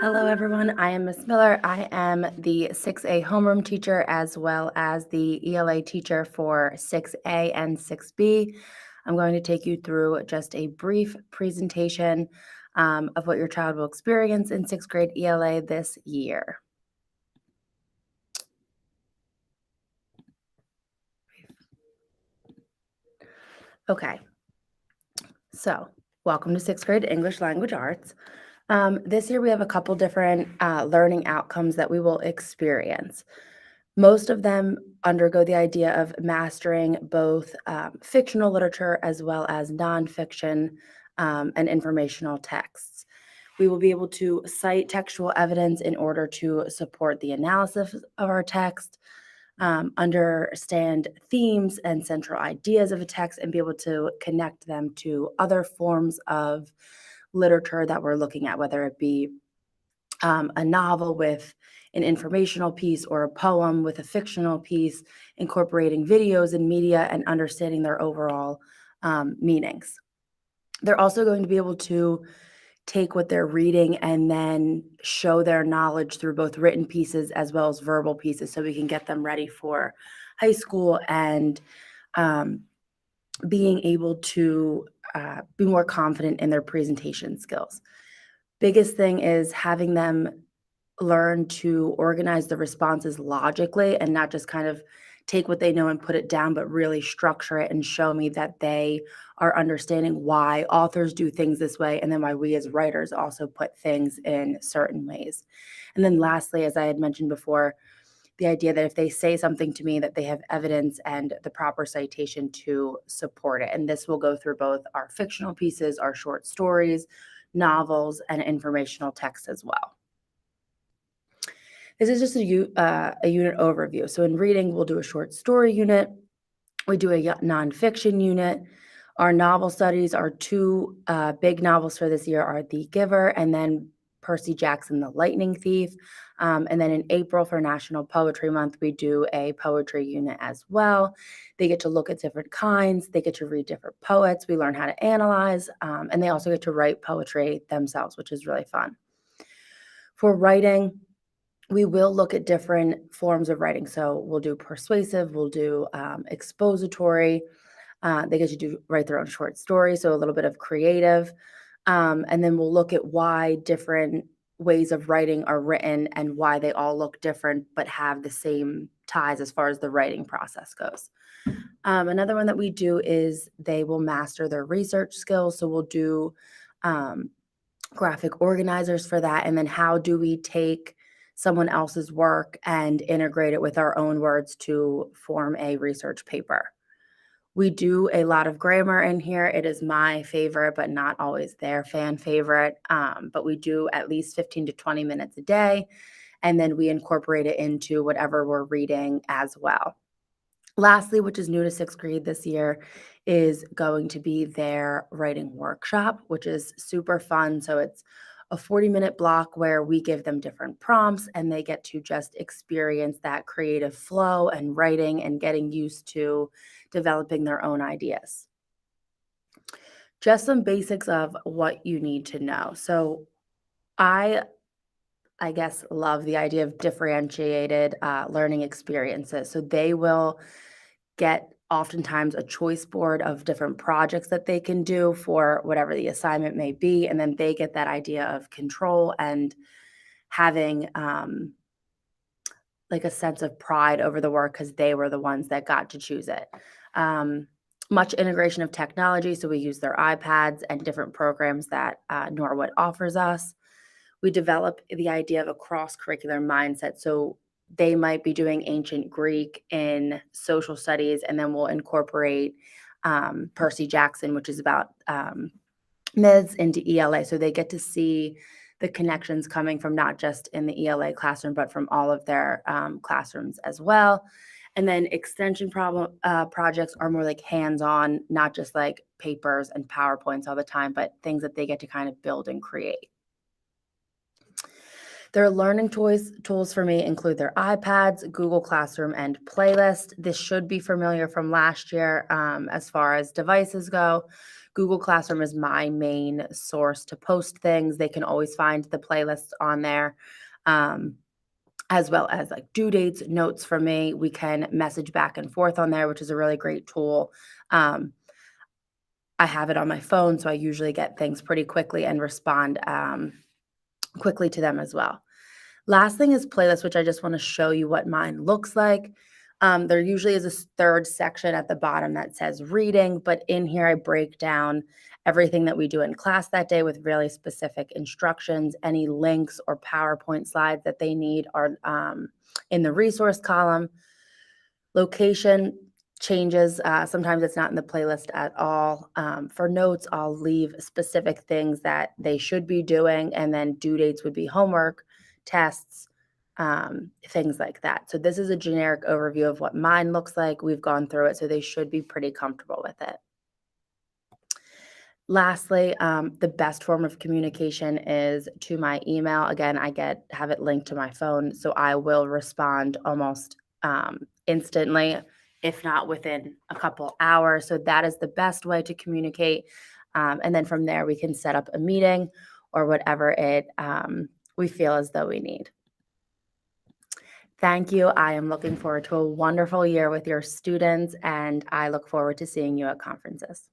Hello, everyone. I am Miss Miller. I am the 6A homeroom teacher as well as the ELA teacher for 6A and 6B. I'm going to take you through just a brief presentation of what your child will experience in 6th grade ELA this year. Okay, so welcome to 6th grade English Language Arts. This year we have a couple different learning outcomes that we will experience. Most of them undergo the idea of mastering both fictional literature as well as nonfiction and informational texts. We will be able to cite textual evidence in order to support the analysis of our text, understand themes and central ideas of a text, and be able to connect them to other forms of literature that we're looking at, whether it be a novel with an informational piece or a poem with a fictional piece, incorporating videos and media and understanding their overall meanings. They're also going to be able to take what they're reading and then show their knowledge through both written pieces as well as verbal pieces so we can get them ready for high school and being able to be more confident in their presentation skills. Biggest thing is having them learn to organize the responses logically and not just kind of take what they know and put it down, but really structure it and show me that they are understanding why authors do things this way and then why we as writers also put things in certain ways. And then lastly, as I had mentioned before, the idea that if they say something to me that they have evidence and the proper citation to support it. And this will go through both our fictional pieces, our short stories, novels, and informational text as well. This is just a unit overview. So in reading, we'll do a short story unit. We do a nonfiction unit. Our novel studies, our two big novels for this year are The Giver and then Percy Jackson, The Lightning Thief. And then in April for National Poetry Month, we do a poetry unit as well. They get to look at different kinds. They get to read different poets. We learn how to analyze. And they also get to write poetry themselves, which is really fun. For writing, we will look at different forms of writing. So we'll do persuasive, we'll do expository. They get to write their own short story, so a little bit of creative. And then we'll look at why different ways of writing are written and why they all look different but have the same ties as far as the writing process goes. Another one that we do is they will master their research skills. So we'll do graphic organizers for that. And then how do we take someone else's work and integrate it with our own words to form a research paper? We do a lot of grammar in here. It is my favorite, but not always their fan favorite. But we do at least 15 to 20 minutes a day. And then we incorporate it into whatever we're reading as well. Lastly, which is new to 6th grade this year, is going to be their writing workshop, which is super fun. So it's a 40-minute block where we give them different prompts and they get to just experience that creative flow and writing and getting used to developing their own ideas. Just some basics of what you need to know. So I guess, love the idea of differentiated learning experiences. So they will get oftentimes a choice board of different projects that they can do for whatever the assignment may be. And then they get that idea of control and having like a sense of pride over the work because they were the ones that got to choose it. Much integration of technology. So we use their iPads and different programs that Norwood offers us. We develop the idea of a cross-curricular mindset. So they might be doing ancient Greek in social studies, and then we'll incorporate Percy Jackson, which is about myths, into ELA. So they get to see the connections coming from not just in the ELA classroom, but from all of their classrooms as well. And then extension projects are more like hands-on, not just like papers and PowerPoints all the time, but things that they get to kind of build and create. Their learning tools for me include their iPads, Google Classroom, and Playlist. This should be familiar from last year as far as devices go. Google Classroom is my main source to post things. They can always find the playlists on there, as well as like due dates, notes from me. We can message back and forth on there, which is a really great tool. I have it on my phone, so I usually get things pretty quickly and respond quickly to them as well. Last thing is playlists, which I just want to show you what mine looks like. There usually is a third section at the bottom that says reading, but in here I break down everything that we do in class that day with really specific instructions. Any links or PowerPoint slides that they need are in the resource column. Location changes. Sometimes it's not in the playlist at all. For notes, I'll leave specific things that they should be doing, and then due dates would be homework, tests, things like that. So this is a generic overview of what mine looks like. We've gone through it, so they should be pretty comfortable with it. Lastly, the best form of communication is to my email. Again, have it linked to my phone, so I will respond almost instantly, if not within a couple hours. So that is the best way to communicate. And then from there, we can set up a meeting or whatever we feel as though we need. Thank you. I am looking forward to a wonderful year with your students, and I look forward to seeing you at conferences.